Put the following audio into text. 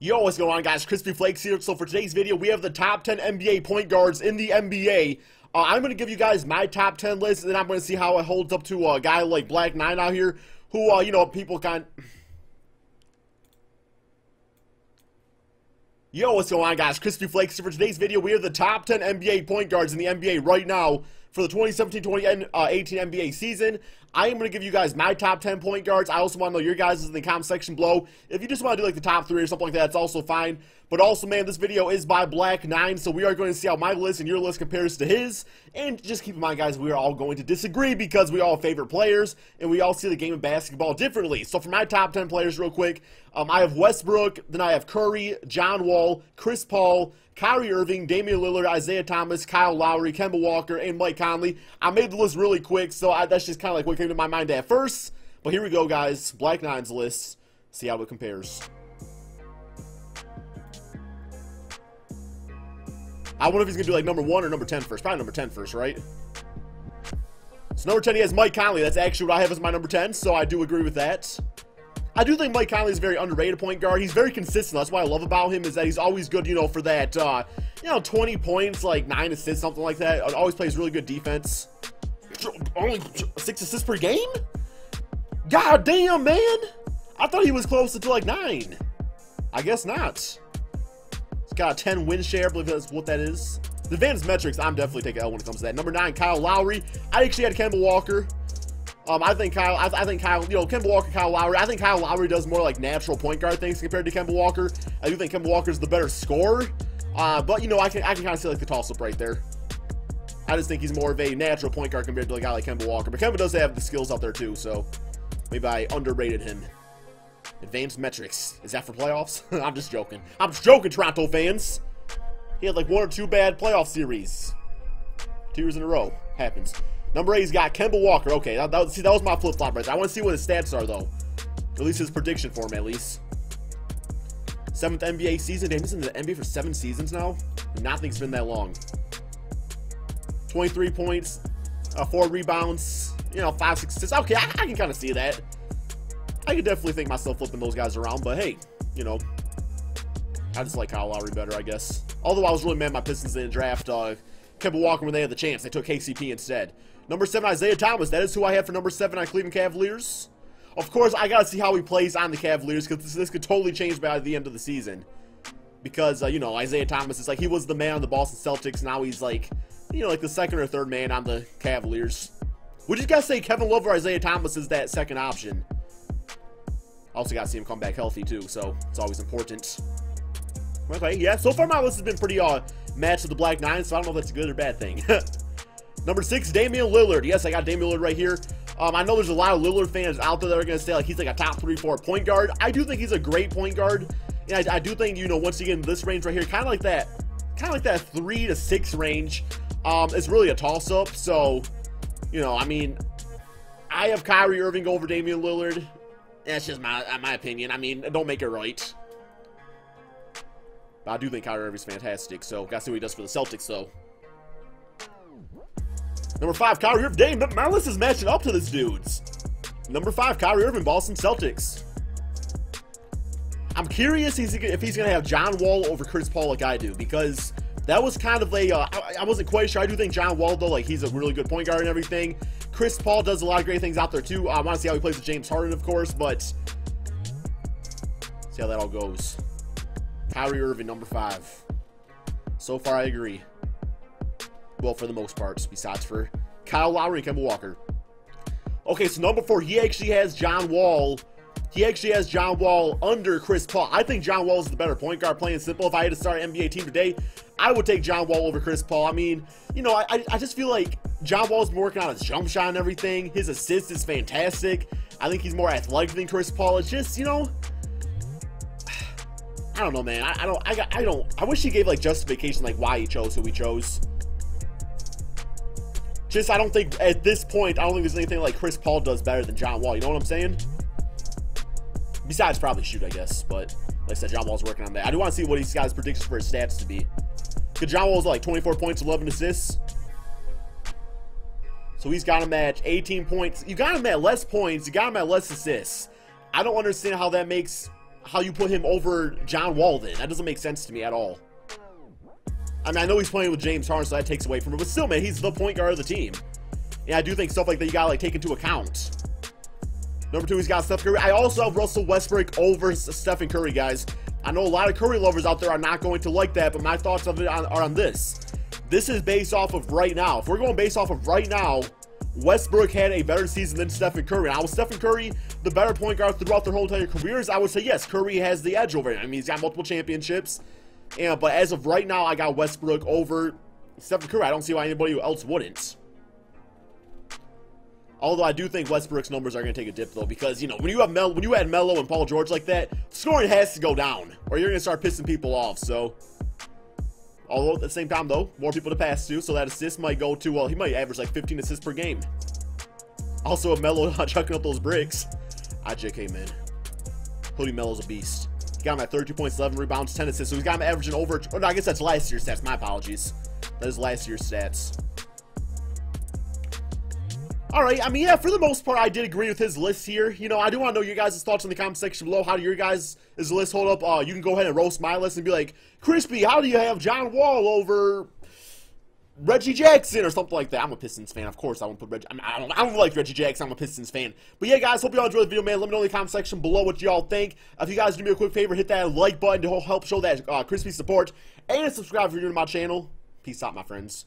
Yo, what's going on, guys? Crispy Flakes here. So for today's video, we have the top 10 NBA point guards in the NBA. I'm going to give you guys my top 10 list, and then I'm going to see how it holds up to a guy like Black 9 out here, who, you know, people kind of... Yo, what's going on, guys? Crispy Flakes here. For today's video, we have the top 10 NBA point guards in the NBA right now for the 2017-2018 NBA season. I am going to give you guys my top 10 point guards. I also want to know your guys' in the comment section below. If you just want to do like the top 3 or something like that, it's also fine. But also, man, this video is by Black 9, so we are going to see how my list and your list compares to his. And just keep in mind, guys, we are all going to disagree because we all favorite players, and we all see the game of basketball differently. So for my top 10 players real quick, I have Westbrook, then I have Curry, John Wall, Chris Paul, Kyrie Irving, Damian Lillard, Isaiah Thomas, Kyle Lowry, Kemba Walker, and Mike Conley. I made the list really quick, so that's just kind of like what came to my mind at first. But here we go, guys. Black 9's list. See how it compares. I wonder if he's going to do like number 1 or number 10 first. Probably number 10 first, right? So number 10, he has Mike Conley. That's actually what I have as my number 10, so I do agree with that. I do think Mike Conley is a very underrated point guard. He's very consistent. That's what I love about him, is that he's always good, you know, for that, you know, 20 points, like 9 assists, something like that. Always plays really good defense. Only 6 assists per game? God damn, man. I thought he was closer to like 9. I guess not. He's got a 10 win share. I believe that's what that is. The advanced metrics, I'm definitely taking L when it comes to that. Number 9, Kyle Lowry. I actually had Kemba Walker. I think Kyle, you know, Kemba Walker, Kyle Lowry. I think Kyle Lowry does more like natural point guard things compared to Kemba Walker. I do think Kemba Walker's the better scorer. But you know, I can kind of see like the toss-up right there. I just think he's more of a natural point guard compared to a guy like Kemba Walker. But Kemba does have the skills out there too, so maybe I underrated him. Advanced metrics. Is that for playoffs? I'm just joking. I'm just joking, Toronto fans. He had like 1 or 2 bad playoff series. 2 years in a row. Happens. Number 8, he's got Kemba Walker. Okay, that was my flip-flop right there. I want to see what his stats are, though. At least his prediction for him, at least. 7th NBA season. Damn, he's in the NBA for 7 seasons now? Nothing's been that long. 23 points, 4 rebounds, you know, 5, 6 assists. Okay, I can kind of see that. I could definitely think myself flipping those guys around, but hey, you know, I just like Kyle Lowry better, I guess. Although I was really mad my Pistons didn't draft Kemba Walker when they had the chance. They took KCP instead. Number 7, Isaiah Thomas. That is who I have for number 7 on Cleveland Cavaliers. Of course, I gotta see how he plays on the Cavaliers, because this could totally change by the end of the season. Because, you know, Isaiah Thomas is like, he was the man on the Boston Celtics. Now he's like, you know, like the 2nd or 3rd man on the Cavaliers. Would you guys say Kevin Love or Isaiah Thomas is that 2nd option? Also gotta see him come back healthy too, so it's always important. Okay, yeah, so far my list has been pretty matched to the Black 9, so I don't know if that's a good or bad thing. Number 6, Damian Lillard. Yes, I got Damian Lillard right here. I know there's a lot of Lillard fans out there that are going to say like he's like a top 3-4 point guard. I do think he's a great point guard. And I do think, you know, once you get into this range right here, kind of like that 3 to 6 range, it's really a toss-up. So, you know, I mean, I have Kyrie Irving over Damian Lillard. That's just my opinion. I mean, don't make it right. But I do think Kyrie Irving's fantastic, so gotta see what he does for the Celtics, though. Number 5, Kyrie Irving. Dang, my list is matching up to this dude's. Number 5, Kyrie Irving, Boston Celtics. I'm curious if he's going to have John Wall over Chris Paul like I do, because that was kind of a, I wasn't quite sure. I do think John Wall, though, like, he's a really good point guard and everything. Chris Paul does a lot of great things out there, too. I want to see how he plays with James Harden, of course, but see how that all goes. Kyrie Irving, number 5. So far, I agree. Well, for the most part, besides for Kyle Lowry and Kemba Walker. Okay, so number 4, he actually has John Wall. He actually has John Wall under Chris Paul. I think John Wall is the better point guard, plain and simple. If I had to start an NBA team today, I would take John Wall over Chris Paul. I mean, you know, I just feel like John Wall's been working on his jump shot and everything. His assist is fantastic. I think he's more athletic than Chris Paul. It's just, you know, I don't know, man. I wish he gave like justification like why he chose who he chose. Just, I don't think, at this point, I don't think there's anything like Chris Paul does better than John Wall. You know what I'm saying? Besides probably shoot, I guess. But, like I said, John Wall's working on that. I do want to see what he's got his predictions for his stats to be. Because John Wall's like 24 points, 11 assists. So he's got him at 18 points. You got him at less points. You got him at less assists. I don't understand how that makes how you put him over John Wall then. That doesn't make sense to me at all. I mean, I know he's playing with James Harden, so that takes away from it. But still, man, he's the point guard of the team. And I do think stuff like that you gotta, like, take into account. Number 2, he's got Steph Curry. I also have Russell Westbrook over Stephen Curry, guys. I know a lot of Curry lovers out there are not going to like that, but my thoughts of it are on this. This is based off of right now. If we're going based off of right now, Westbrook had a better season than Stephen Curry. Now, was Stephen Curry the better point guard throughout their whole entire careers? I would say yes, Curry has the edge over him. I mean, he's got multiple championships. But as of right now, I got Westbrook over Stephen Curry. I don't see why anybody else wouldn't. Although I do think Westbrook's numbers are going to take a dip, though, because, you know, when you add Melo and Paul George like that, scoring has to go down, or you're going to start pissing people off, so. Although, at the same time, though, more people to pass to, so that assist might go to, well, he might average like 15 assists per game. Also, if Melo chucking up those bricks. JK, man. Hoodie Melo's a beast. He got him at 32.7 rebounds, 10 assists, so he's got him averaging over, oh, no, I guess that's last year's stats, my apologies. That is last year's stats. Alright, I mean, yeah, for the most part, I did agree with his list here. You know, I do want to know your guys' thoughts in the comment section below. How do your guys' list hold up? You can go ahead and roast my list and be like, Crispy, how do you have John Wall over Reggie Jackson or something like that? I'm a Pistons fan. Of course, I won't put Reggie. I don't like Reggie Jackson. I'm a Pistons fan. But yeah, guys, hope y'all enjoyed the video, man. Let me know in the comment section below what y'all think. If you guys do me a quick favor, hit that like button to help show that Crispy support. And subscribe if you're new to my channel. Peace out, my friends.